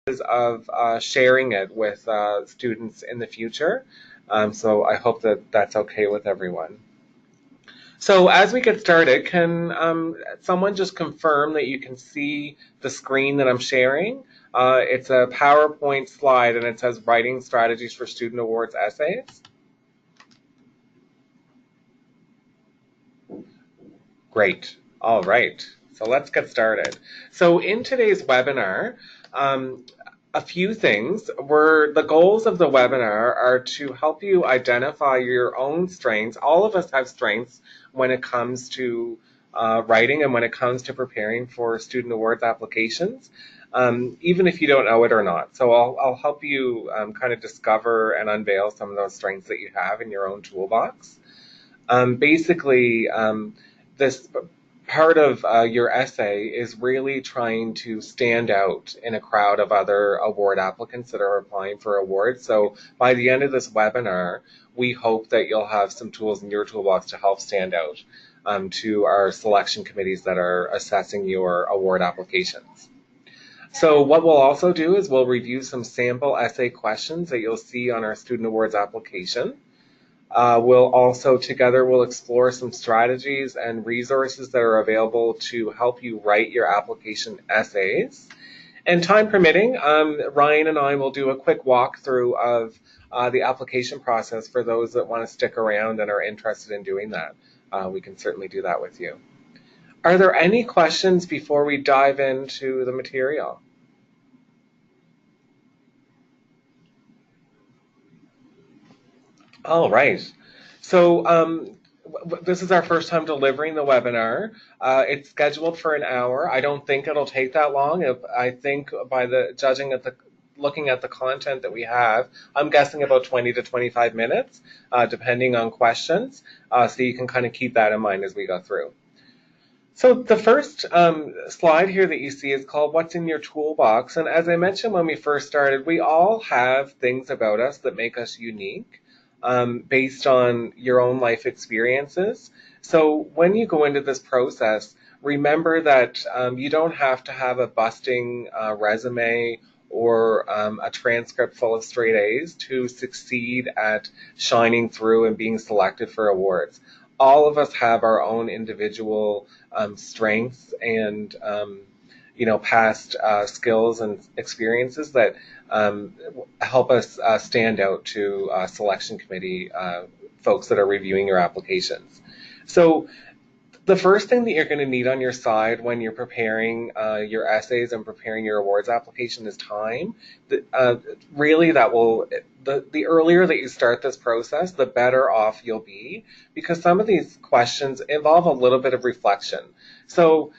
of sharing it with students in the future. So I hope that that's okay with everyone. So as we get started, can someone just confirm that you can see the screen that I'm sharing? It's a PowerPoint slide and it says Writing Strategies for Student Awards Essays. Great. All right. So let's get started. So in today's webinar, um, a few things. The goals of the webinar are to help you identify your own strengths. All of us have strengths when it comes to writing and when it comes to preparing for student awards applications, even if you don't know it or not. So I'll help you kind of discover and unveil some of those strengths that you have in your own toolbox. Basically, this part of your essay is really trying to stand out in a crowd of other award applicants that are applying for awards. So by the end of this webinar, we hope that you'll have some tools in your toolbox to help stand out to our selection committees that are assessing your award applications. So what we'll also do is we'll review some sample essay questions that you'll see on our Student Awards application. We'll explore some strategies and resources that are available to help you write your application essays. And time permitting, Ryan and I will do a quick walkthrough of the application process for those that want to stick around and are interested in doing that. We can certainly do that with you. Are there any questions before we dive into the material? All right. So this is our first time delivering the webinar. It's scheduled for an hour. I don't think it'll take that long. I think by looking at the content that we have, I'm guessing about 20 to 25 minutes, depending on questions. So you can kind of keep that in mind as we go through. So the first slide here that you see is called What's in Your Toolbox. And as I mentioned when we first started, we all have things about us that make us unique based on your own life experiences. So when you go into this process, remember that you don't have to have a busting resume or a transcript full of straight A's to succeed at shining through and being selected for awards. All of us have our own individual strengths and past skills and experiences that help us stand out to selection committee folks that are reviewing your applications. So the first thing that you're going to need on your side when you're preparing your essays and preparing your awards application is time. Really, the earlier that you start this process, the better off you'll be, because some of these questions involve a little bit of reflection. So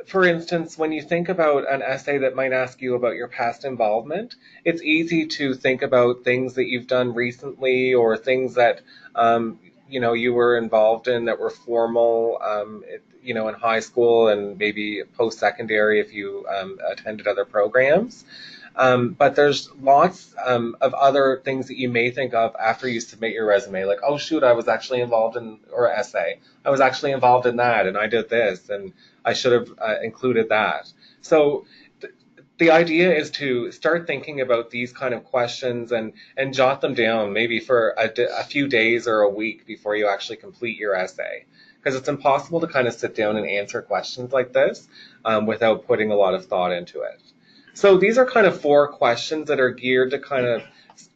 for instance, when you think about an essay that might ask you about your past involvement, it's easy to think about things that you've done recently or things that you were involved in that were formal, in high school and maybe post-secondary if you attended other programs. But there's lots of other things that you may think of after you submit your resume, like, oh shoot, I was actually involved in, or essay, I was actually involved in that, and I did this, and I should have included that. So the idea is to start thinking about these kind of questions and jot them down maybe for a few days or a week before you actually complete your essay. Because it's impossible to kind of sit down and answer questions like this without putting a lot of thought into it. So these are kind of 4 questions that are geared to kind of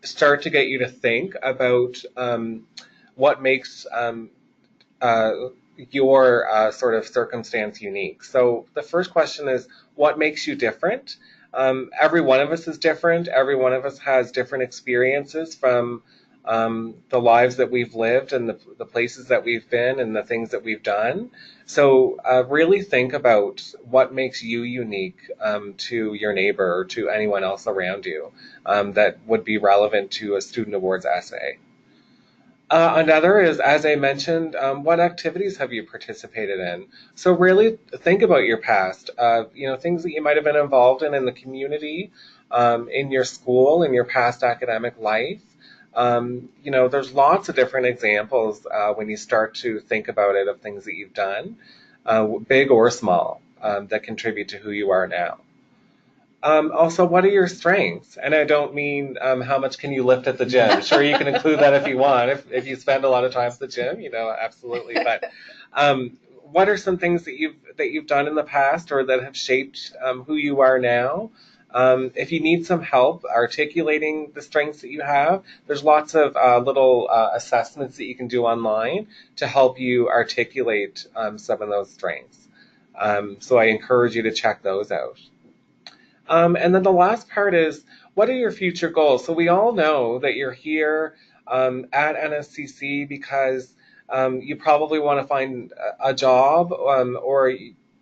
start to get you to think about what makes your sort of circumstance unique. So the first question is, what makes you different? Every one of us is different. Every one of us has different experiences from the lives that we've lived and the places that we've been and the things that we've done. So really think about what makes you unique to your neighbor or to anyone else around you that would be relevant to a student awards essay. Another is, as I mentioned, what activities have you participated in? So really think about your past, things that you might have been involved in the community, in your school, in your past academic life. There's lots of different examples when you start to think about it of things that you've done, big or small, that contribute to who you are now. Also, what are your strengths? And I don't mean how much can you lift at the gym. Sure, you can include that if you want. If you spend a lot of time at the gym, absolutely. But what are some things that you've done in the past or that have shaped who you are now? If you need some help articulating the strengths that you have, there's lots of little assessments that you can do online to help you articulate some of those strengths. So I encourage you to check those out. And then the last part is, what are your future goals? So we all know that you're here at NSCC because you probably want to find a job, or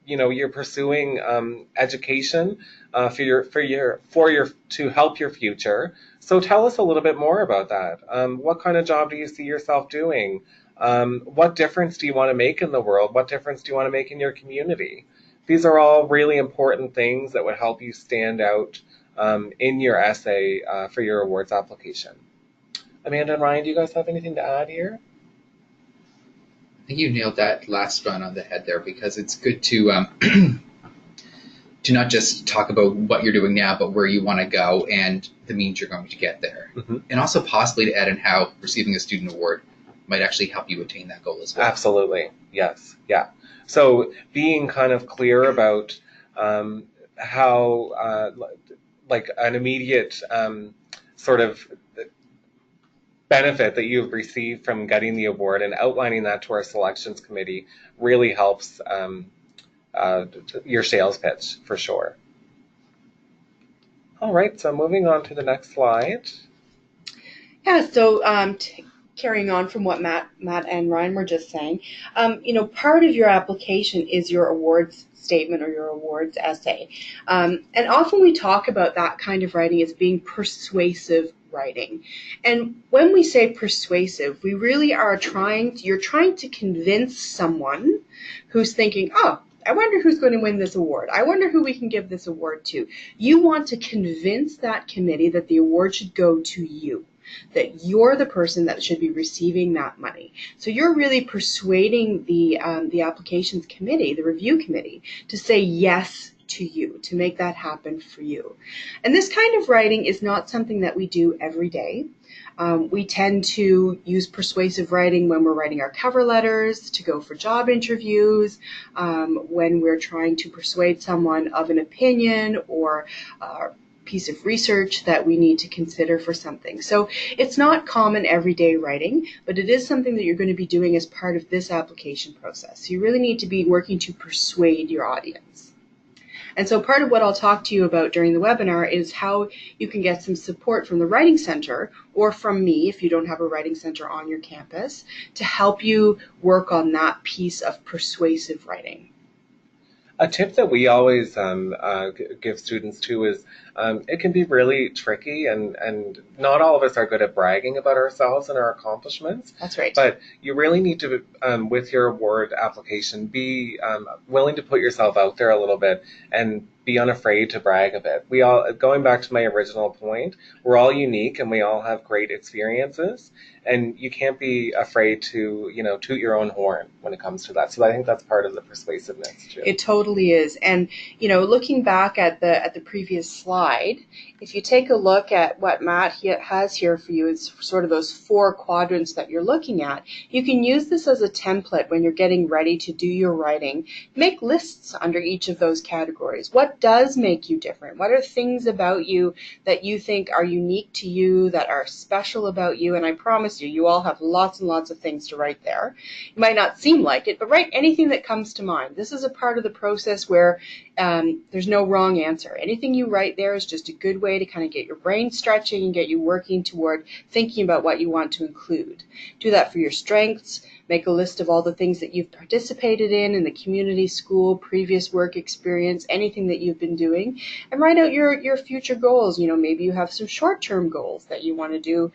you're pursuing education to help your future. So tell us a little bit more about that. What kind of job do you see yourself doing? What difference do you want to make in the world? What difference do you want to make in your community? These are all really important things that would help you stand out in your essay for your awards application. Amanda and Ryan, do you guys have anything to add here? I think you nailed that last one on the head there, because it's good to to not just talk about what you're doing now, but where you want to go and the means you're going to get there. Mm-hmm. And also possibly to add in how receiving a student award might actually help you attain that goal as well. Absolutely. Yes. Yeah. So being kind of clear about how like an immediate sort of benefit that you've received from getting the award and outlining that to our selections committee really helps your sales pitch for sure. All right, so moving on to the next slide. Yeah, so carrying on from what Matt and Ryan were just saying, part of your application is your awards statement or your awards essay. And often we talk about that kind of writing as being persuasive writing. And when we say persuasive, we really are you're trying to convince someone who's thinking, oh, I wonder who's going to win this award. I wonder who we can give this award to. You want to convince that committee that the award should go to you, that you're the person that should be receiving that money. So you're really persuading the applications committee, the review committee, to say yes to you, to make that happen for you. And this kind of writing is not something that we do every day. We tend to use persuasive writing when we're writing our cover letters, to go for job interviews, when we're trying to persuade someone of an opinion or piece of research that we need to consider for something. So it's not common everyday writing, but it is something that you're going to be doing as part of this application process. So you really need to be working to persuade your audience. And so part of what I'll talk to you about during the webinar is how you can get some support from the Writing Center or from me if you don't have a Writing Center on your campus to help you work on that piece of persuasive writing. A tip that we always give students too is it can be really tricky, and not all of us are good at bragging about ourselves and our accomplishments. That's right. But you really need to, with your award application, be willing to put yourself out there a little bit and be unafraid to brag a bit. We all, going back to my original point, we're all unique and we all have great experiences, and you can't be afraid to, toot your own horn when it comes to that. So I think that's part of the persuasiveness too. It totally is. And, looking back at the previous slide, if you take a look at what Matt has here for you, it's sort of those 4 quadrants that you're looking at. You can use this as a template when you're getting ready to do your writing. Make lists under each of those categories. What does make you different? What are things about you that you think are unique to you, that are special about you? And I promise you all have lots and lots of things to write there. It might not seem like it, but write anything that comes to mind. This is a part of the process where there's no wrong answer. Anything you write there is just a good way to kind of get your brain stretching and get you working toward thinking about what you want to include. Do that for your strengths. Make a list of all the things that you've participated in the community, school, previous work experience, anything that you've been doing, and write out your future goals. Maybe you have some short-term goals that you want to do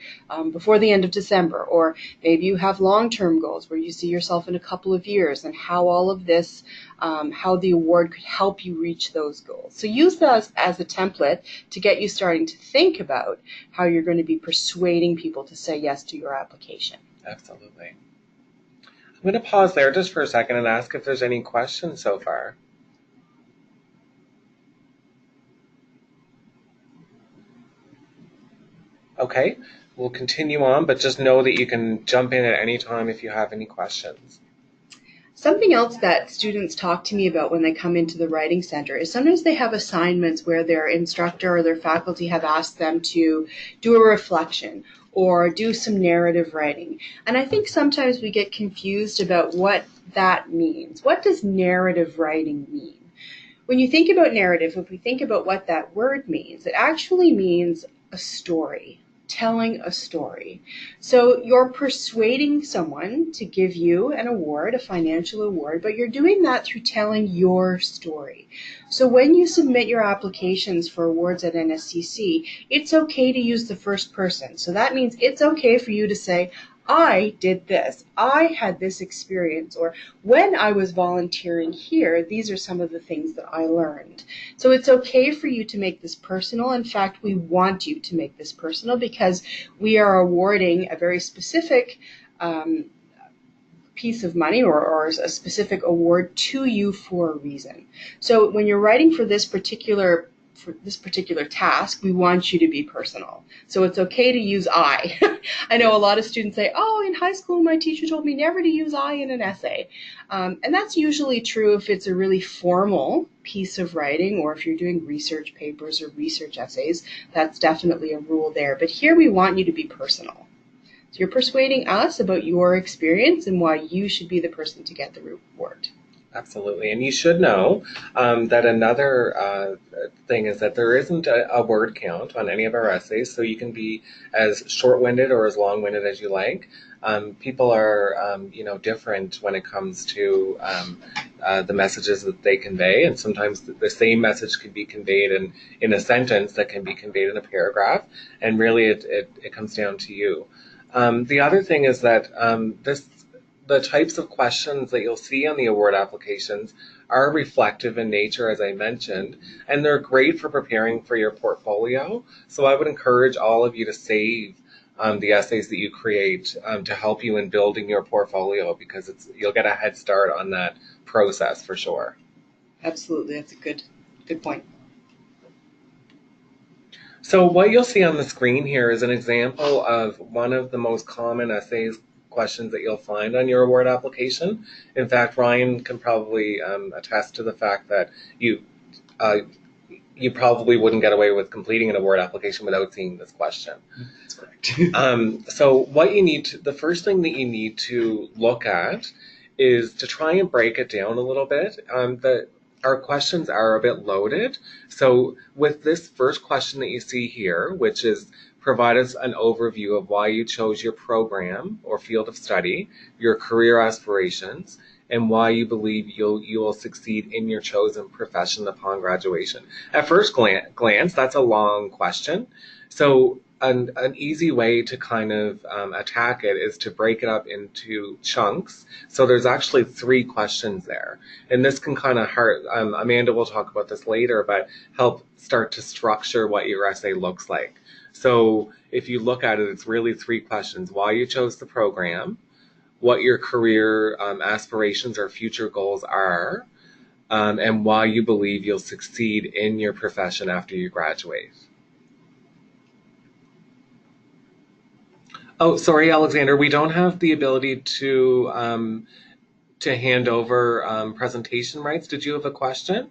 before the end of December, or maybe you have long-term goals where you see yourself in a couple of years, and how all of this, how the award could help you reach those goals. So use that as a template to get you starting to think about how you're going to be persuading people to say yes to your application. Absolutely. I'm going to pause there just for a second and ask if there's any questions so far. Okay, we'll continue on, but just know that you can jump in at any time if you have any questions. Something else that students talk to me about when they come into the Writing Center is sometimes they have assignments where their instructor or their faculty have asked them to do a reflection or do some narrative writing. And I think sometimes we get confused about what that means. What does narrative writing mean? When you think about narrative, if we think about what that word means, it actually means a story, telling a story. So you're persuading someone to give you an award, a financial award, but you're doing that through telling your story. So when you submit your applications for awards at NSCC, it's okay to use the first person. So that means it's okay for you to say, I did this, I had this experience, or when I was volunteering here, these are some of the things that I learned. So it's okay for you to make this personal. In fact, we want you to make this personal because we are awarding a very specific piece of money or a specific award to you for a reason. So when you're writing for this particular task, we want you to be personal. So it's okay to use I. I know a lot of students say, oh, in high school, my teacher told me never to use I in an essay. And that's usually true if it's a really formal piece of writing or if you're doing research papers or research essays, that's definitely a rule there. But here we want you to be personal. So you're persuading us about your experience and why you should be the person to get the reward. Absolutely. And you should know that another thing is that there isn't a word count on any of our essays, so you can be as short-winded or as long-winded as you like. People are, different when it comes to the messages that they convey, and sometimes the same message can be conveyed in a sentence that can be conveyed in a paragraph, and really it comes down to you. The other thing is that the types of questions that you'll see on the award applications are reflective in nature, as I mentioned, and they're great for preparing for your portfolio. So I would encourage all of you to save the essays that you create to help you in building your portfolio, because you'll get a head start on that process for sure. Absolutely, that's a good point. So what you'll see on the screen here is an example of one of the most common essays questions that you'll find on your award application. In fact, Ryan can probably attest to the fact that you probably wouldn't get away with completing an award application without seeing this question. That's correct. So the first thing that you need to look at is to try and break it down a little bit. Our questions are a bit loaded. So with this first question that you see here, which is provide us an overview of why you chose your program or field of study, your career aspirations, and why you believe you will succeed in your chosen profession upon graduation. At first glance, that's a long question. So an easy way to kind of attack it is to break it up into chunks. So there's actually 3 questions there. And this can kind of Amanda will talk about this later, but help start to structure what your essay looks like. So if you look at it, it's really 3 questions: why you chose the program, what your career aspirations or future goals are, and why you believe you'll succeed in your profession after you graduate. Oh, sorry, Alexander, we don't have the ability to hand over presentation rights. Did you have a question?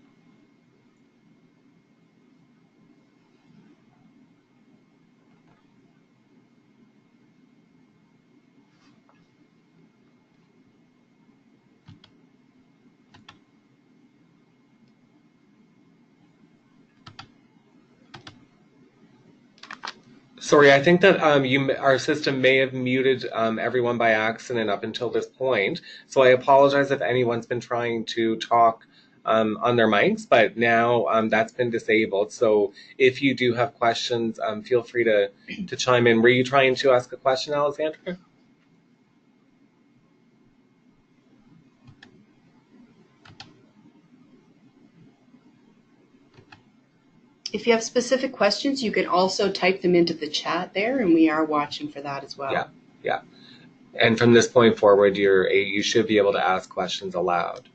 Sorry, I think that our system may have muted everyone by accident up until this point. So I apologize if anyone's been trying to talk on their mics, but now that's been disabled. So if you do have questions, feel free to chime in. Were you trying to ask a question, Alexandra? If you have specific questions, you can also type them into the chat there, and we are watching for that as well. Yeah. And from this point forward, you should be able to ask questions aloud.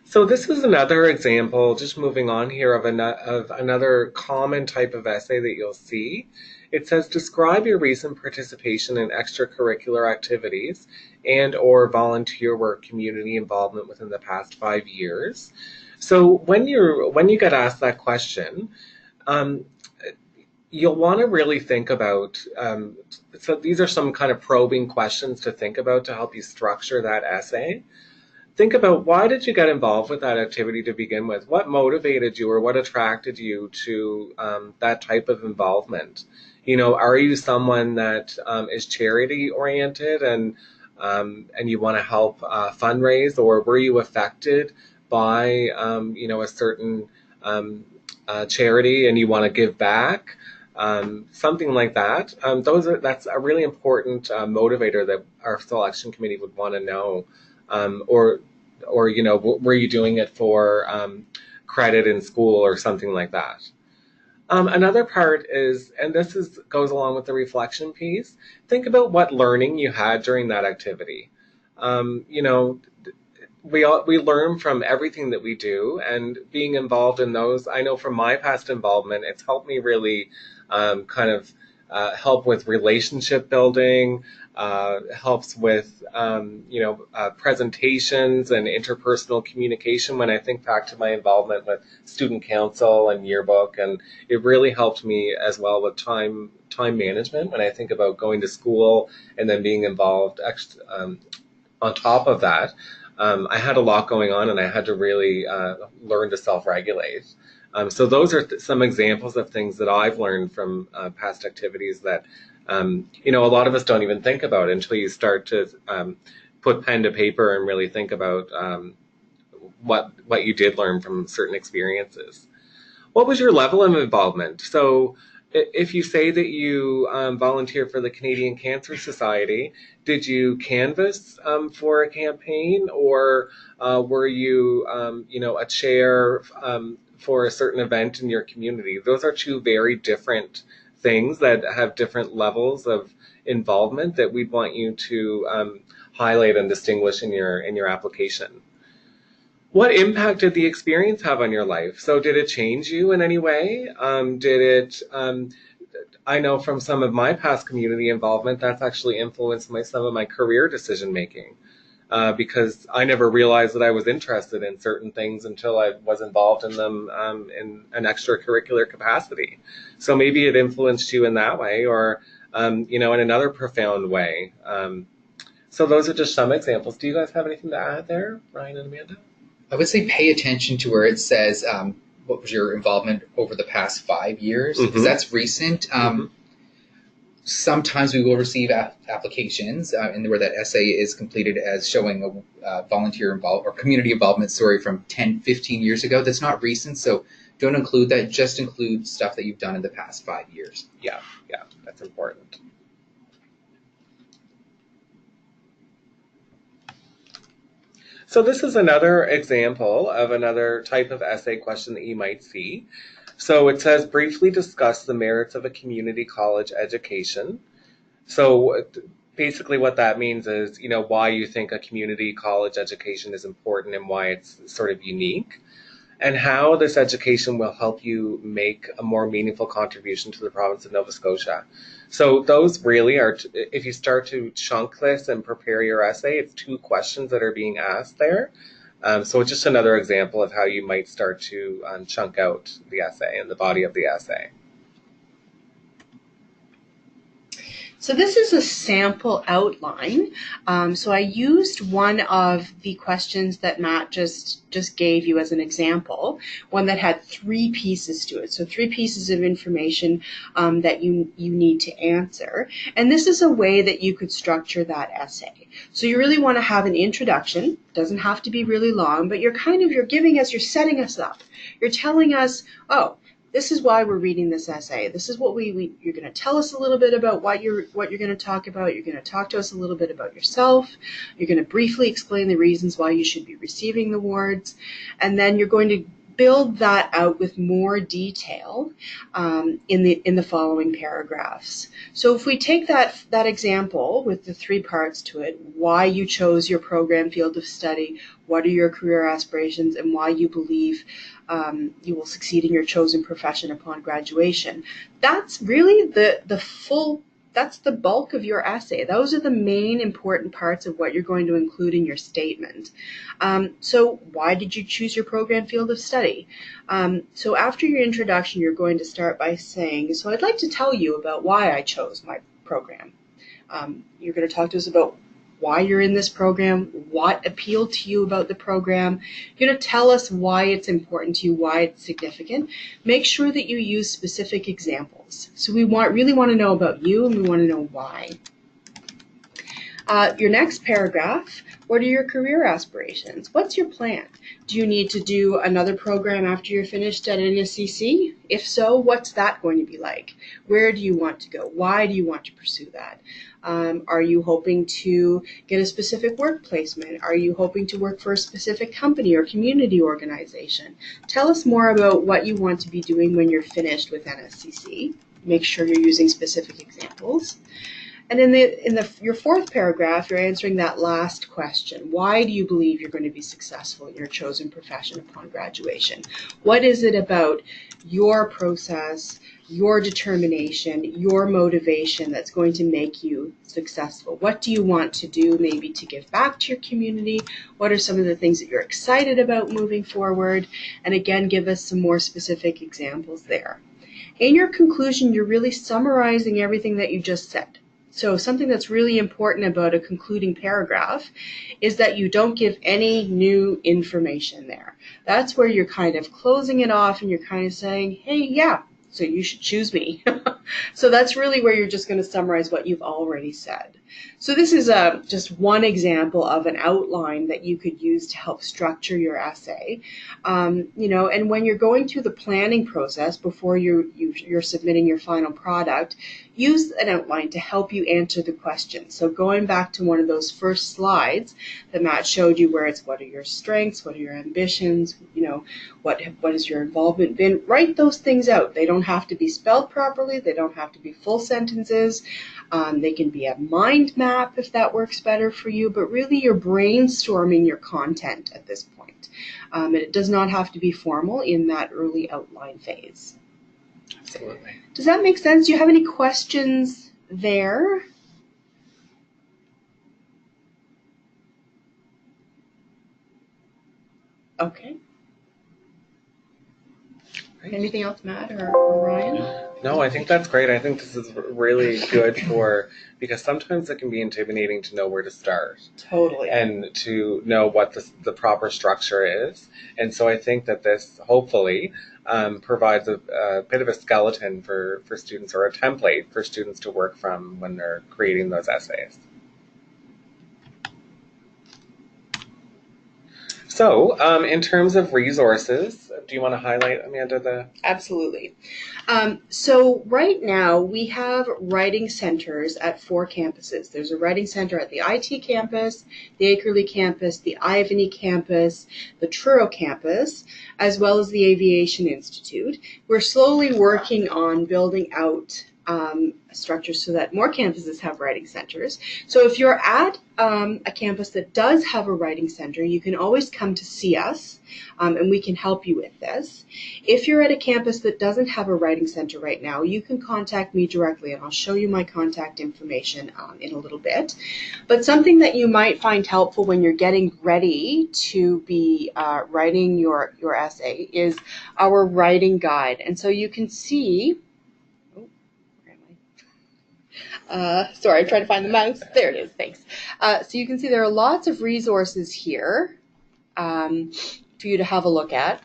So this is another example, just moving on here, of another common type of essay that you'll see. It says, describe your recent participation in extracurricular activities and or volunteer work community involvement within the past 5 years. So when you get asked that question, um, you'll want to really think about, so these are some kind of probing questions to think about to help you structure that essay. Think about, why did you get involved with that activity to begin with? What motivated you or what attracted you to that type of involvement? Are you someone that is charity oriented and you want to help fundraise, or were you affected by a certain charity and you want to give back? Something like that. That's a really important motivator that our selection committee would want to know. Or were you doing it for credit in school or something like that? Another part is, and goes along with the reflection piece, think about what learning you had during that activity. We learn from everything that we do, and being involved in those, I know from my past involvement, it's helped me really kind of help with relationship building, helps with presentations and interpersonal communication. When I think back to my involvement with student council and yearbook, and it really helped me as well with time management when I think about going to school and then being involved on top of that. I had a lot going on, and I had to really learn to self-regulate. So those are some examples of things that I've learned from past activities that, a lot of us don't even think about until you start to put pen to paper and really think about what you did learn from certain experiences. What was your level of involvement? So if you say that you volunteer for the Canadian Cancer Society, did you canvass for a campaign, or were you, a chair for a certain event in your community? Those are two very different things that have different levels of involvement that we'd want you to highlight and distinguish in your application. What impact did the experience have on your life? So did it change you in any way? I know from some of my past community involvement, that's actually influenced some of my career decision making. Because I never realized that I was interested in certain things until I was involved in them in an extracurricular capacity. So maybe it influenced you in that way, or in another profound way. So those are just some examples. Do you guys have anything to add there, Ryan and Amanda? I would say pay attention to where it says what was your involvement over the past 5 years, because that's recent. Sometimes we will receive applications and where that essay is completed as showing a volunteer involvement or community involvement, from 10, 15 years ago. That's not recent, so don't include that. Just include stuff that you've done in the past 5 years. Yeah, that's important. So this is another example of another type of essay question that you might see. So it says, briefly discuss the merits of a community college education. So basically what that means is, why you think a community college education is important and why it's sort of unique, and how this education will help you make a more meaningful contribution to the province of Nova Scotia. So those really are, if you start to chunk this and prepare your essay, it's 2 questions that are being asked there. So it's just another example of how you might start to chunk out the essay and the body of the essay. So this is a sample outline. So I used one of the questions that Matt just gave you as an example, one that had 3 pieces to it. So 3 pieces of information that you need to answer. And this is a way that you could structure that essay. So you really want to have an introduction. Doesn't have to be really long, but you're setting us up. You're telling us, this is why we're reading this essay. This is what you're going to tell us a little bit about what you're going to talk about. You're going to talk to us a little bit about yourself. You're going to briefly explain the reasons why you should be receiving the awards. And then you're going to build that out with more detail in the following paragraphs. So if we take that example with the 3 parts to it, why you chose your program field of study, what are your career aspirations, and why you believe you will succeed in your chosen profession upon graduation, that's really that's the bulk of your essay. Those are the main important parts of what you're going to include in your statement. So why did you choose your program field of study? So after your introduction, you're going to start by saying, so I'd like to tell you about why I chose my program. You're going to talk to us about why you're in this program, what appealed to you about the program. You're going to tell us why it's important to you, why it's significant. Make sure that you use specific examples. So we really want to know about you, and we want to know why. Your next paragraph, what are your career aspirations? What's your plan? Do you need to do another program after you're finished at NSCC? If so, what's that going to be like? Where do you want to go? Why do you want to pursue that? Are you hoping to get a specific work placement? Are you hoping to work for a specific company or community organization? Tell us more about what you want to be doing when you're finished with NSCC. Make sure you're using specific examples. And in your 4th paragraph, you're answering that last question. Why do you believe you're going to be successful in your chosen profession upon graduation? What is it about your process, your determination, your motivation that's going to make you successful? What do you want to do maybe to give back to your community? What are some of the things that you're excited about moving forward? And again, give us some more specific examples there. In your conclusion, you're really summarizing everything that you just said. So something that's really important about a concluding paragraph is that you don't give any new information there. That's where you're kind of closing it off and you're kind of saying, hey, yeah, so you should choose me. So that's really where you're just going to summarize what you've already said. So this is just one example of an outline that you could use to help structure your essay. And when you're going through the planning process before you're submitting your final product, use an outline to help you answer the question. So going back to one of those first slides that Matt showed you, where it's what are your strengths, what are your ambitions, what has your involvement been, write those things out. They don't have to be spelled properly. They don't have to be full sentences. They can be a mind map if that works better for you, but really you're brainstorming your content at this point. And it does not have to be formal in that early outline phase. Absolutely. Does that make sense? Do you have any questions there? Okay. Great. Anything else, Matt or Ryan? No, I think that's great. I think this is really good because sometimes it can be intimidating to know where to start. Totally. And to know what the proper structure is. And so I think that this hopefully provides a bit of a skeleton for students, or a template for students to work from when they're creating those essays. So in terms of resources, do you want to highlight, Amanda, Absolutely. So right now we have writing centers at 4 campuses. There's a writing center at the IT campus, the Akerley campus, the Ivany campus, the Truro campus, as well as the Aviation Institute. We're slowly working on building out structures so that more campuses have writing centers. So if you're at a campus that does have a writing center, you can always come to see us, and we can help you with this. If you're at a campus that doesn't have a writing center right now, you can contact me directly, and I'll show you my contact information in a little bit. But something that you might find helpful when you're getting ready to be writing your essay is our writing guide. And so you can see, sorry, I'm trying to find the mouse. There it is, thanks. So you can see there are lots of resources here for you to have a look at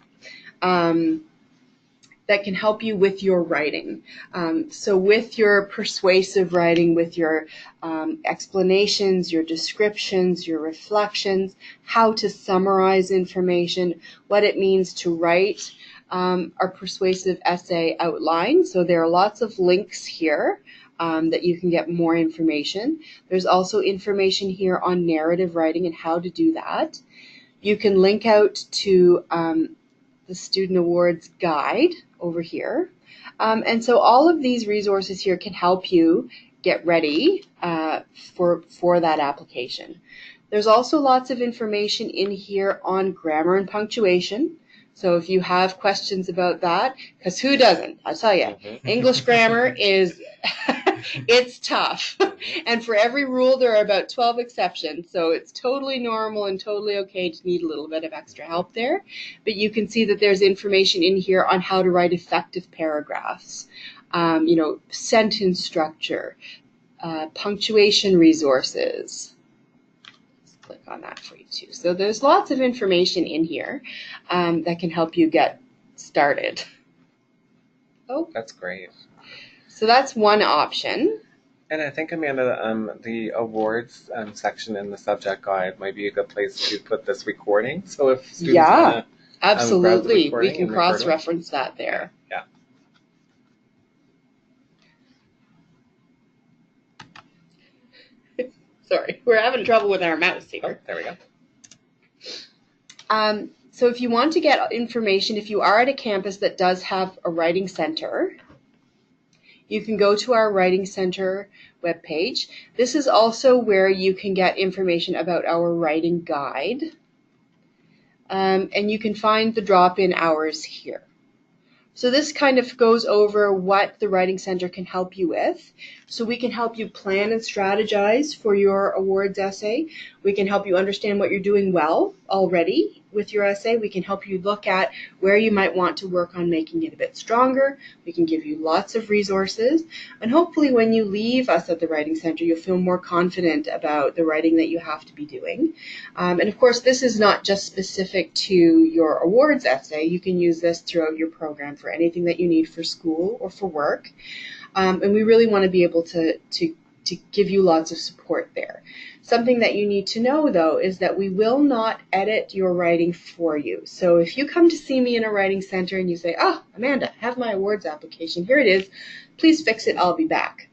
that can help you with your writing. So with your persuasive writing, with your explanations, your descriptions, your reflections, how to summarize information, what it means to write our persuasive essay outline. So there are lots of links here that you can get more information. There's also information here on narrative writing and how to do that. You can link out to the the Student Awards Guide over here. And so all of these resources here can help you get ready for that application. There's also lots of information in here on grammar and punctuation. So if you have questions about that, because who doesn't? I'll tell you, English grammar is, it's tough. And for every rule, there are about 12 exceptions. So it's totally normal and totally okay to need a little bit of extra help there. But you can see that there's information in here on how to write effective paragraphs, sentence structure, punctuation resources. Click on that for you too. So there's lots of information in here that can help you get started. Oh, that's great. So that's one option. And I think, Amanda, the awards section in the subject guide might be a good place to put this recording. So if students want to absolutely, we can cross-reference that there. Yeah. Sorry, we're having trouble with our mouse here. Oh, there we go. So if you want to get information, if you are at a campus that does have a writing center, you can go to our Writing Center webpage. This is also where you can get information about our writing guide. And you can find the drop-in hours here. So this kind of goes over what the Writing Center can help you with. So we can help you plan and strategize for your awards essay. We can help you understand what you're doing well already with your essay. We can help you look at where you might want to work on making it a bit stronger. We can give you lots of resources. And hopefully when you leave us at the Writing Center, you'll feel more confident about the writing that you have to be doing. And of course, this is not just specific to your awards essay. You can use this throughout your program for anything that you need for school or for work. And we really want to be able to give you lots of support there. Something that you need to know, though, is that we will not edit your writing for you. So if you come to see me in a writing center and you say, oh, Amanda, I have my awards application, here it is, please fix it, I'll be back.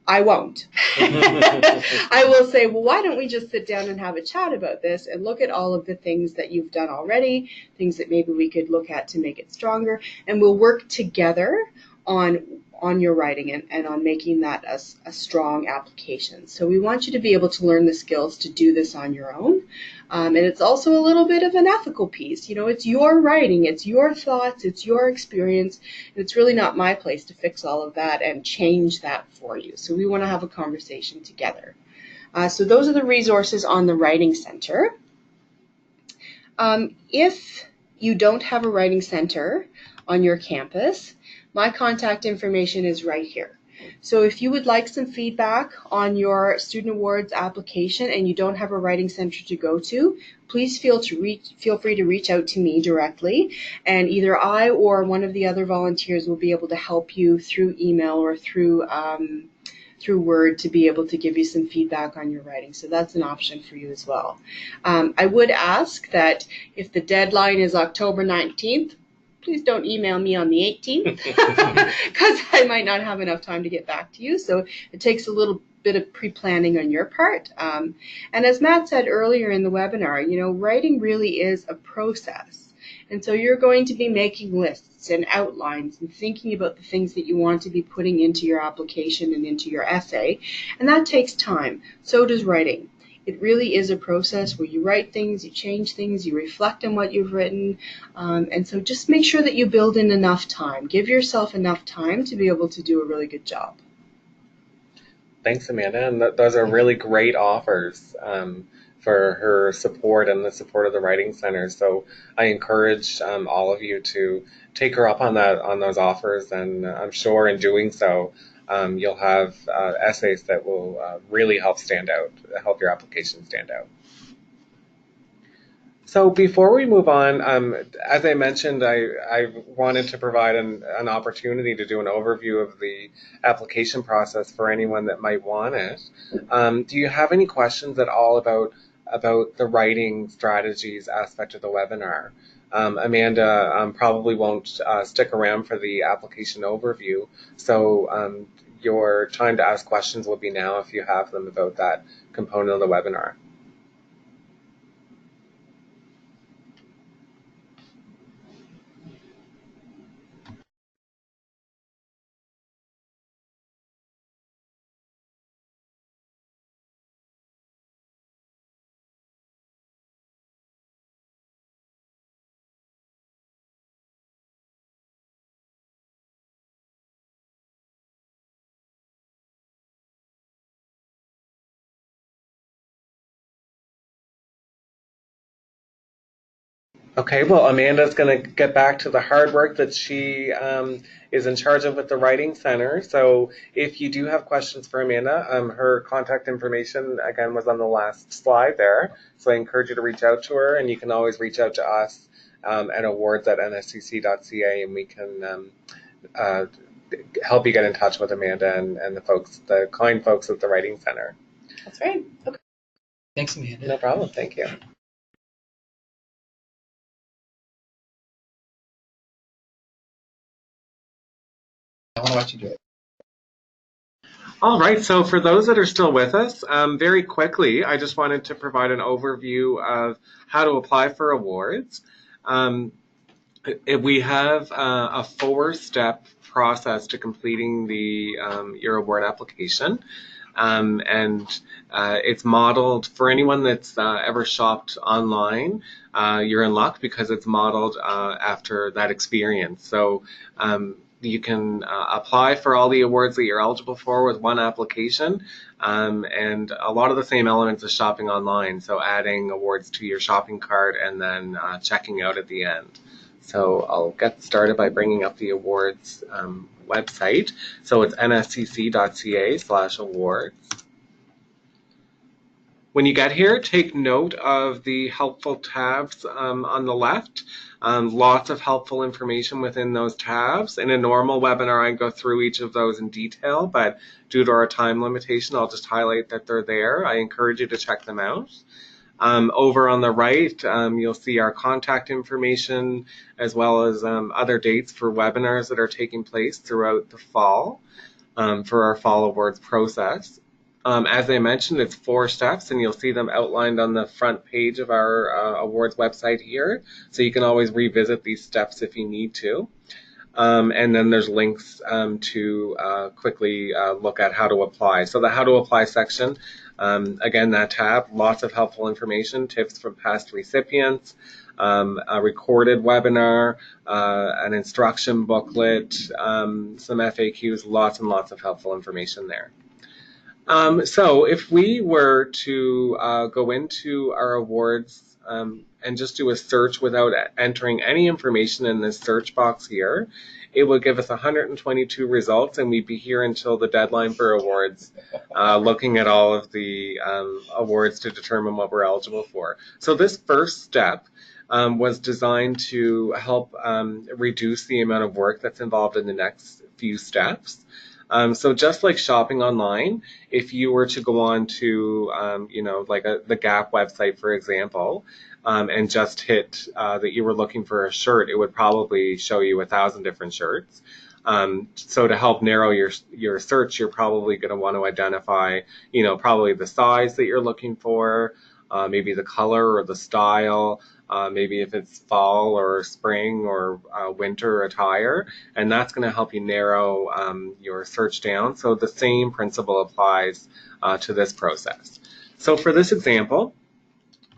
I won't. I will say, well, why don't we just sit down and have a chat about this and look at all of the things that you've done already, things that maybe we could look at to make it stronger, and we'll work together on your writing and on making that a strong application. So we want you to be able to learn the skills to do this on your own. And it's also a little bit of an ethical piece. You know, it's your writing, it's your thoughts, it's your experience. And it's really not my place to fix all of that and change that for you. So we want to have a conversation together. So those are the resources on the Writing Center. If you don't have a Writing Center on your campus, my contact information is right here. So if you would like some feedback on your Student Awards application and you don't have a Writing Center to go to, please feel free to reach out to me directly, and either I or one of the other volunteers will be able to help you through email or through Word to be able to give you some feedback on your writing. So that's an option for you as well. I would ask that if the deadline is October 19th, please don't email me on the 18th because I might not have enough time to get back to you. So it takes a little bit of pre-planning on your part. And as Matt said earlier in the webinar, you know, writing really is a process. And so you're going to be making lists and outlines and thinking about the things that you want to be putting into your application and into your essay. And that takes time. So does writing. It really is a process where you write things, you change things, you reflect on what you've written. And so just make sure that you build in enough time. Give yourself enough time to be able to do a really good job. Thanks, Amanda. And those are really great offers for her support and the support of the Writing Center. So I encourage all of you to take her up on those offers. And I'm sure in doing so, you'll have essays that will really help help your application stand out. So before we move on, as I mentioned, I wanted to provide an opportunity to do an overview of the application process for anyone that might want it. Do you have any questions at all about the writing strategies aspect of the webinar? Amanda probably won't stick around for the application overview, so your time to ask questions will be now if you have them about that component of the webinar. Okay, well, Amanda's going to get back to the hard work that she is in charge of with the Writing Center. So if you do have questions for Amanda, her contact information, again, was on the last slide there. So I encourage you to reach out to her, and you can always reach out to us at awards@nscc.ca, and we can uh, help you get in touch with Amanda and the kind folks at the Writing Center. That's right. Okay. Thanks, Amanda. No problem. Thank you. I want to watch you do it. All right, so for those that are still with us, very quickly, I just wanted to provide an overview of how to apply for awards. We have a 4-step process to completing your award application. And it's modeled for anyone that's ever shopped online. You're in luck because it's modeled after that experience. So you can apply for all the awards that you're eligible for with one application, and a lot of the same elements of shopping online. So adding awards to your shopping cart and then checking out at the end. So I'll get started by bringing up the awards website. So it's nscc.ca/awards. When you get here, take note of the helpful tabs on the left. Lots of helpful information within those tabs. In a normal webinar, I go through each of those in detail, but due to our time limitation, I'll just highlight that they're there. I encourage you to check them out. Over on the right, you'll see our contact information as well as other dates for webinars that are taking place throughout the fall for our fall awards process. As I mentioned, it's 4 steps, and you'll see them outlined on the front page of our awards website here. So you can always revisit these steps if you need to. And then there's links to quickly look at how to apply. So the how to apply section, again, that tab, lots of helpful information, tips from past recipients, a recorded webinar, an instruction booklet, some FAQs, lots and lots of helpful information there. So if we were to go into our awards and just do a search without entering any information in this search box here, it would give us 122 results, and we'd be here until the deadline for awards, looking at all of the awards to determine what we're eligible for. So this first step was designed to help reduce the amount of work that's involved in the next few steps. So just like shopping online, if you were to go on to, like the Gap website, for example, and just hit that you were looking for a shirt, it would probably show you 1,000 different shirts. So to help narrow your search, you're probably going to want to identify, probably the size that you're looking for, maybe the color or the style, maybe if it's fall or spring or winter attire, and that's going to help you narrow your search down. So the same principle applies to this process. So for this example,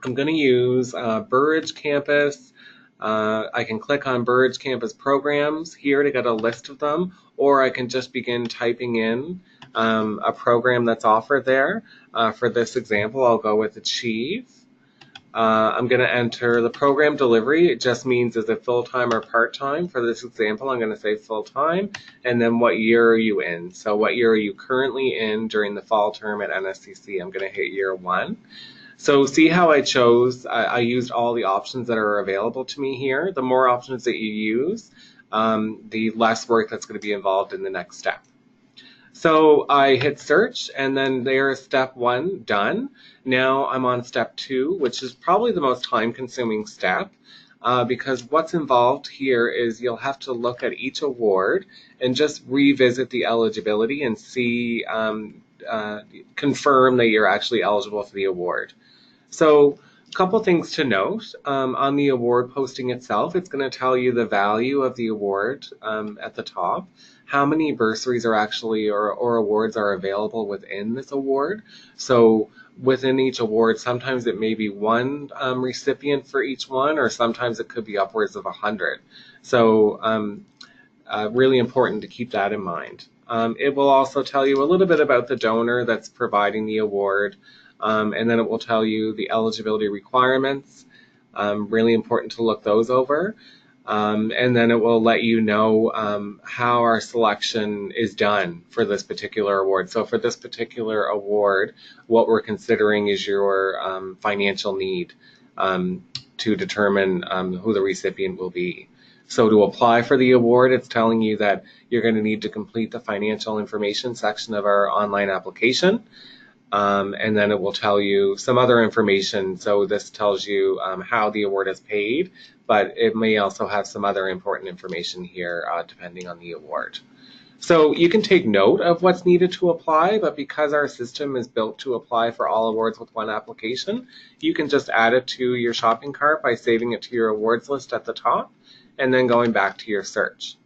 I'm going to use Burridge Campus. I can click on Burridge Campus programs here to get a list of them, or I can just begin typing in a program that's offered there. For this example, I'll go with Achieve. I'm going to enter the program delivery. It just means is it full-time or part-time. For this example, I'm going to say full-time, and then what year are you in? So what year are you currently in during the fall term at NSCC? I'm going to hit year 1. So see how I used all the options that are available to me here. The more options that you use, the less work that's going to be involved in the next step. So I hit search, and then there's step 1 done. Now I'm on step 2, which is probably the most time-consuming step, because what's involved here is you'll have to look at each award and just revisit the eligibility and see, confirm that you're actually eligible for the award. So a couple things to note. On the award posting itself, it's going to tell you the value of the award at the top, how many bursaries are actually or awards are available within this award. So within each award, sometimes it may be one recipient for each one, or sometimes it could be upwards of 100. So really important to keep that in mind. It will also tell you a little bit about the donor that's providing the award, and then it will tell you the eligibility requirements, Really important to look those over. And then it will let you know how our selection is done for this particular award. So for this particular award, what we're considering is your financial need to determine who the recipient will be. So to apply for the award, it's telling you that you're going to need to complete the financial information section of our online application. And then it will tell you some other information. So this tells you how the award is paid, but it may also have some other important information here depending on the award. So you can take note of what's needed to apply, but because our system is built to apply for all awards with one application, you can just add it to your shopping cart by saving it to your awards list at the top and then going back to your search.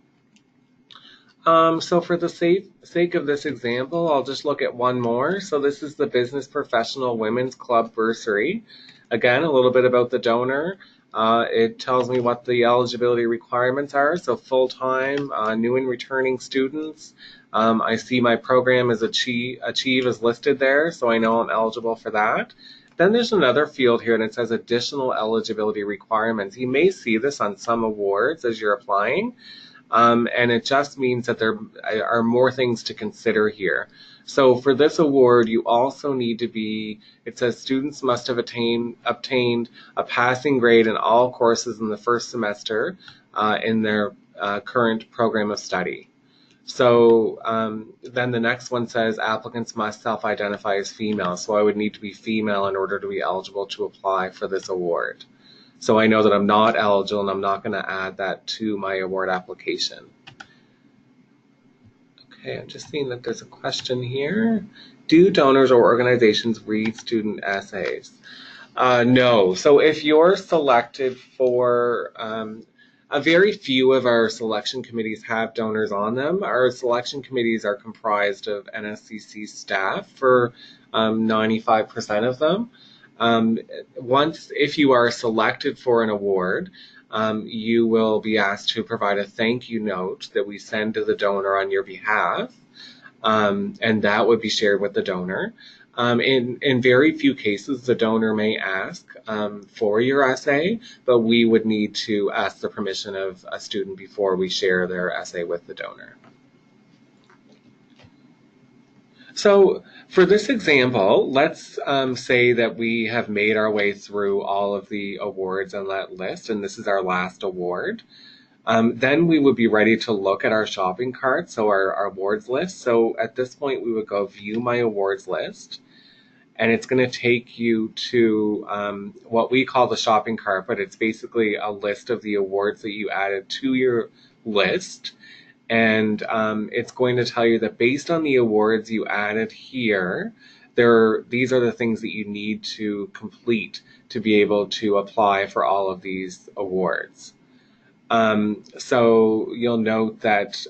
So for the sake of this example, I'll just look at one more. So this is the Business Professional Women's Club Bursary. Again, a little bit about the donor. It tells me what the eligibility requirements are. So full-time, new and returning students. I see my program as Achieve is listed there, so I know I'm eligible for that. Then there's another field here and it says additional eligibility requirements. You may see this on some awards as you're applying. And it just means that there are more things to consider here. So for this award, you also need to be, it says students must have obtained a passing grade in all courses in the first semester in their current program of study. So then the next one says applicants must self-identify as female. So I would need to be female in order to be eligible to apply for this award. So I know that I'm not eligible and I'm not going to add that to my award application. Okay, I'm just seeing that there's a question here. Do donors or organizations read student essays? No. So if you're selected for, a very few of our selection committees have donors on them. Our selection committees are comprised of NSCC staff for 95% of them. If you are selected for an award, you will be asked to provide a thank you note that we send to the donor on your behalf, and that would be shared with the donor. In very few cases, the donor may ask for your essay, but we would need to ask the permission of a student before we share their essay with the donor. So for this example, let's say that we have made our way through all of the awards on that list, and this is our last award. Then we would be ready to look at our shopping cart, so our awards list. So at this point, we would go view my awards list, and it's going to take you to what we call the shopping cart, but it's basically a list of the awards that you added to your list. And it's going to tell you that based on the awards you added here, these are the things that you need to complete to be able to apply for all of these awards. So you'll note that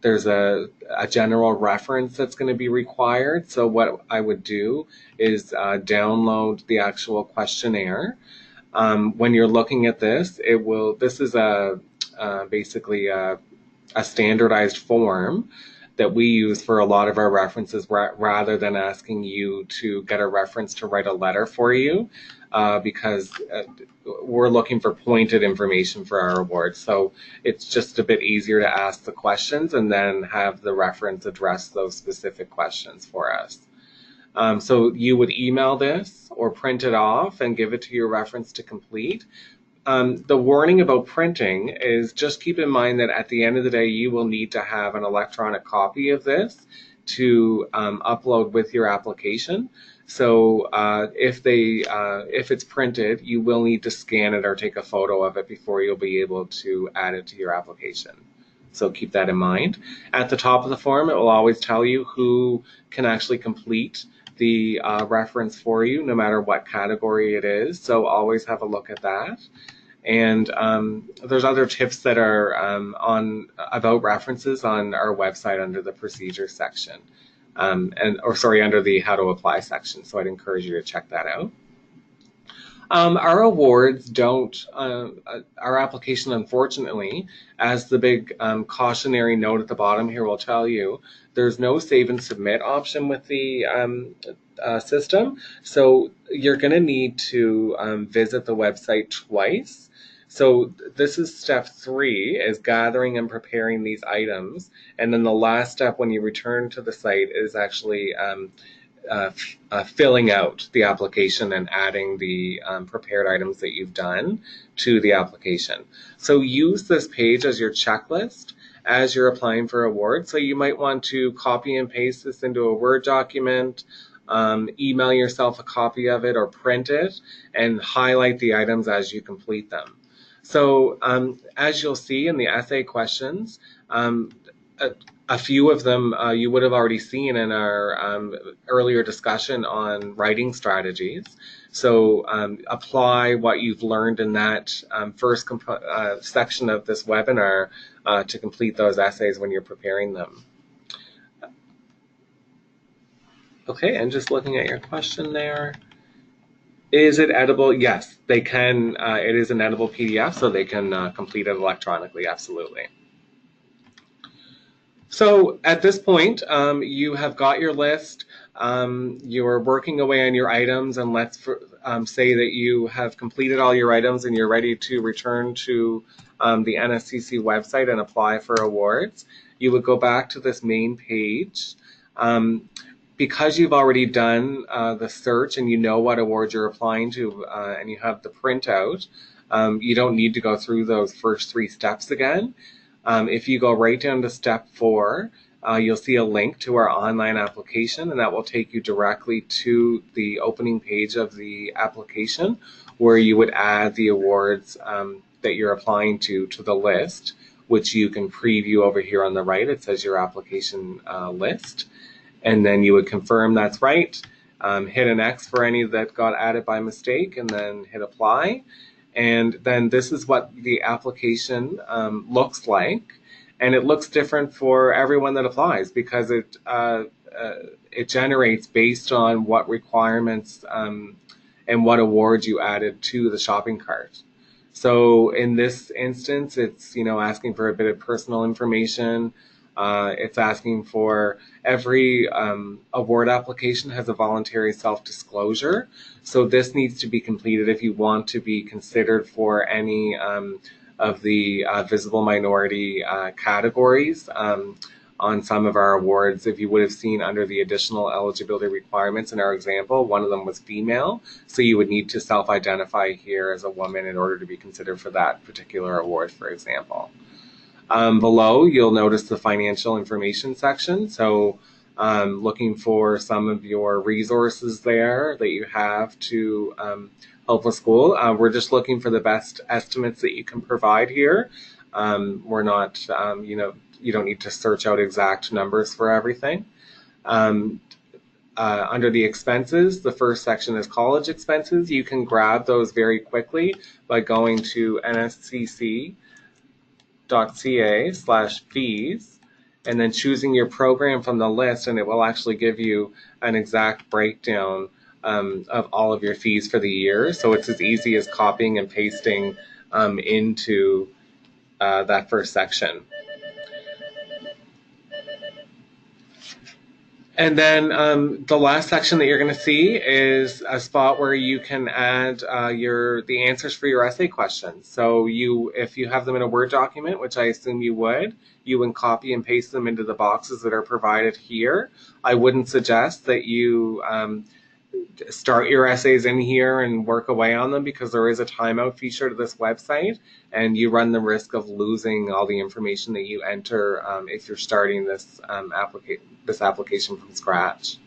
there's a general reference that's going to be required. So what I would do is download the actual questionnaire. When you're looking at this, this is basically a standardized form that we use for a lot of our references rather than asking you to get a reference to write a letter for you because we're looking for pointed information for our awards. So it's just a bit easier to ask the questions and then have the reference address those specific questions for us. So you would email this or print it off and give it to your reference to complete. The warning about printing is just keep in mind that at the end of the day, you will need to have an electronic copy of this to upload with your application. So if it's printed, you will need to scan it or take a photo of it before you'll be able to add it to your application. So keep that in mind. At the top of the form, it will always tell you who can actually complete the reference for you, no matter what category it is. So always have a look at that. And there's other tips that are about references on our website under the procedures section, under the how to apply section. So I'd encourage you to check that out. Our awards our application, unfortunately, as the big cautionary note at the bottom here will tell you, there's no save and submit option with the system. So you're going to need to visit the website twice. So this is step 3, is gathering and preparing these items. And then the last step when you return to the site is actually filling out the application and adding the prepared items that you've done to the application. So use this page as your checklist as you're applying for awards. So you might want to copy and paste this into a Word document, email yourself a copy of it or print it, and highlight the items as you complete them. So as you'll see in the essay questions, a few of them you would have already seen in our earlier discussion on writing strategies. So apply what you've learned in that first section of this webinar to complete those essays when you're preparing them. Okay, and just looking at your question there. Is it editable? Yes, they can. It is an editable PDF, so they can complete it electronically, absolutely. So at this point, you have got your list, you're working away on your items, and let's say that you have completed all your items and you're ready to return to the NSCC website and apply for awards. You would go back to this main page. Because you've already done the search and you know what awards you're applying to and you have the printout, you don't need to go through those first 3 steps again. If you go right down to step 4, you'll see a link to our online application, and that will take you directly to the opening page of the application where you would add the awards that you're applying to the list, which you can preview over here on the right. It says your application list. And then you would confirm that's right, hit an X for any that got added by mistake, and then hit apply. And then this is what the application looks like. And it looks different for everyone that applies because it generates based on what requirements and what awards you added to the shopping cart. So in this instance, it's asking for a bit of personal information. It's asking for every award application has a voluntary self-disclosure. So this needs to be completed if you want to be considered for any of the visible minority categories on some of our awards. If you would have seen under the additional eligibility requirements in our example, one of them was female. So you would need to self-identify here as a woman in order to be considered for that particular award, for example. Below, you'll notice the financial information section. So looking for some of your resources there that you have to help with school. We're just looking for the best estimates that you can provide here. We're not, you don't need to search out exact numbers for everything. Under the expenses, the first section is college expenses. You can grab those very quickly by going to nscc.ca/fees and then choosing your program from the list, and it will actually give you an exact breakdown of all of your fees for the year. So it's as easy as copying and pasting into that first section. And then the last section that you're going to see is a spot where you can add the answers for your essay questions. So if you have them in a Word document, which I assume you would copy and paste them into the boxes that are provided here. I wouldn't suggest that you start your essays in here and work away on them because there is a timeout feature to this website, and you run the risk of losing all the information that you enter if you're starting this application from scratch.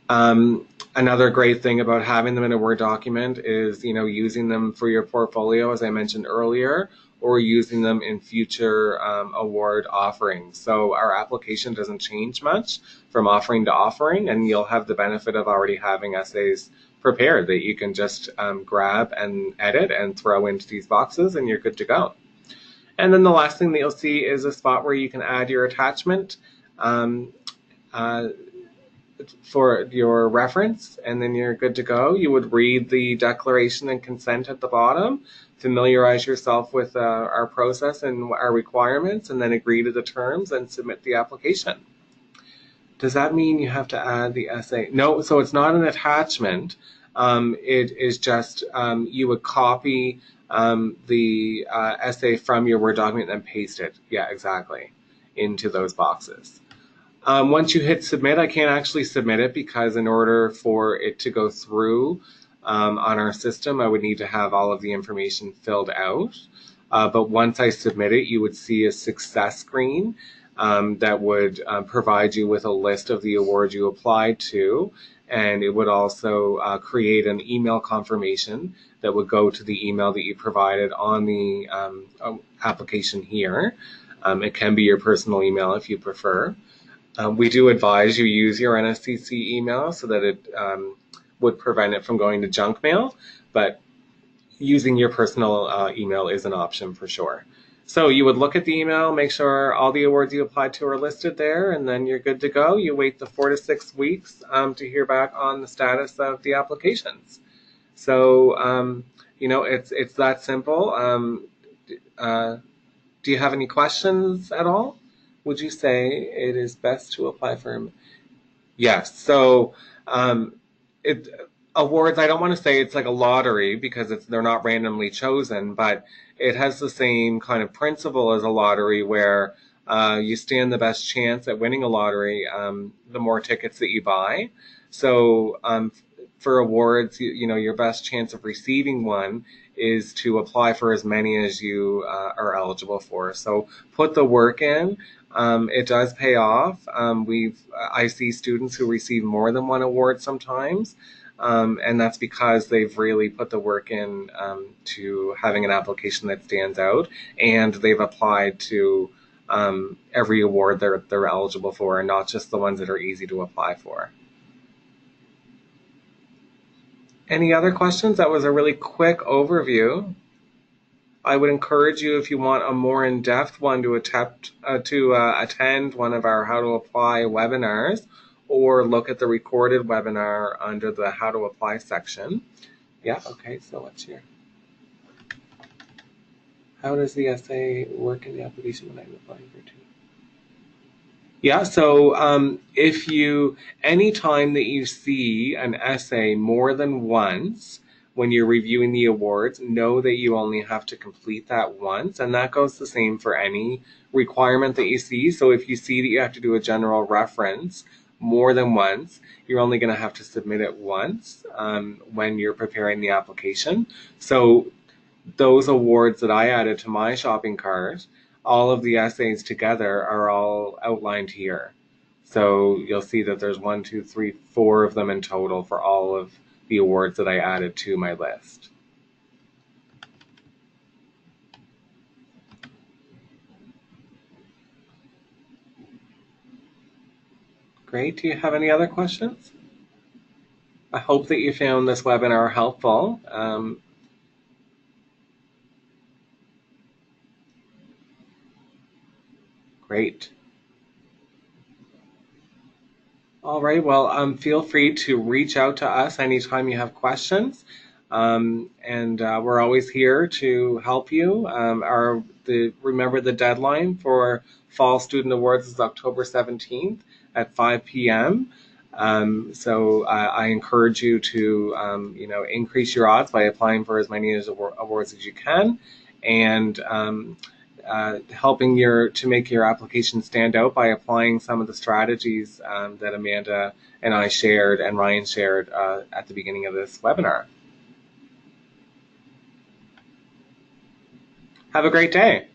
Another great thing about having them in a Word document is, using them for your portfolio, as I mentioned earlier, or using them in future award offerings. So our application doesn't change much from offering to offering, and you'll have the benefit of already having essays prepared that you can just grab and edit and throw into these boxes, and you're good to go. And then the last thing that you'll see is a spot where you can add your attachment for your reference, and then you're good to go. You would read the declaration and consent at the bottom, familiarize yourself with our process and our requirements, and then agree to the terms and submit the application. Does that mean you have to add the essay? No, so it's not an attachment. It is just you would copy the essay from your Word document and paste it. Yeah, exactly, into those boxes. Once you hit submit, I can't actually submit it because in order for it to go through on our system, I would need to have all of the information filled out. But once I submit it, you would see a success screen that would provide you with a list of the awards you applied to. And it would also create an email confirmation that would go to the email that you provided on the application here. It can be your personal email if you prefer. We do advise you use your NSCC email so that it would prevent it from going to junk mail, but using your personal email is an option for sure. So you would look at the email, make sure all the awards you applied to are listed there, and then you're good to go. You wait the 4 to 6 weeks to hear back on the status of the applications. So, it's that simple. Do you have any questions at all? Would you say it is best to apply for? Yes. So, it awards. I don't want to say it's like a lottery because they're not randomly chosen, but it has the same kind of principle as a lottery where you stand the best chance at winning a lottery the more tickets that you buy. So for awards, your best chance of receiving one is to apply for as many as you are eligible for. So put the work in. It does pay off. I see students who receive more than one award sometimes, and that's because they've really put the work in to having an application that stands out, and they've applied to every award they're eligible for, and not just the ones that are easy to apply for. Any other questions? That was a really quick overview. I would encourage you, if you want a more in-depth one, to attend one of our How to Apply webinars, or look at the recorded webinar under the How to Apply section. Yeah, okay, so what's here? How does the essay work in the application when I'm applying for two? Yeah, so anytime that you see an essay more than once, when you're reviewing the awards, know that you only have to complete that once, and that goes the same for any requirement that you see. So if you see that you have to do a general reference more than once, you're only going to have to submit it once when you're preparing the application. So those awards that I added to my shopping cart, all of the essays together are all outlined here. So you'll see that there's 1, 2, 3, 4 of them in total for all of the awards that I added to my list. Great. Do you have any other questions? I hope that you found this webinar helpful. Great. All right, well, feel free to reach out to us anytime you have questions. And we're always here to help you. Remember, the deadline for Fall Student Awards is October 17th at 5 p.m. So I encourage you to, increase your odds by applying for as many awards as you can, and helping to make your application stand out by applying some of the strategies that Amanda and I shared and Ryan shared at the beginning of this webinar. Have a great day.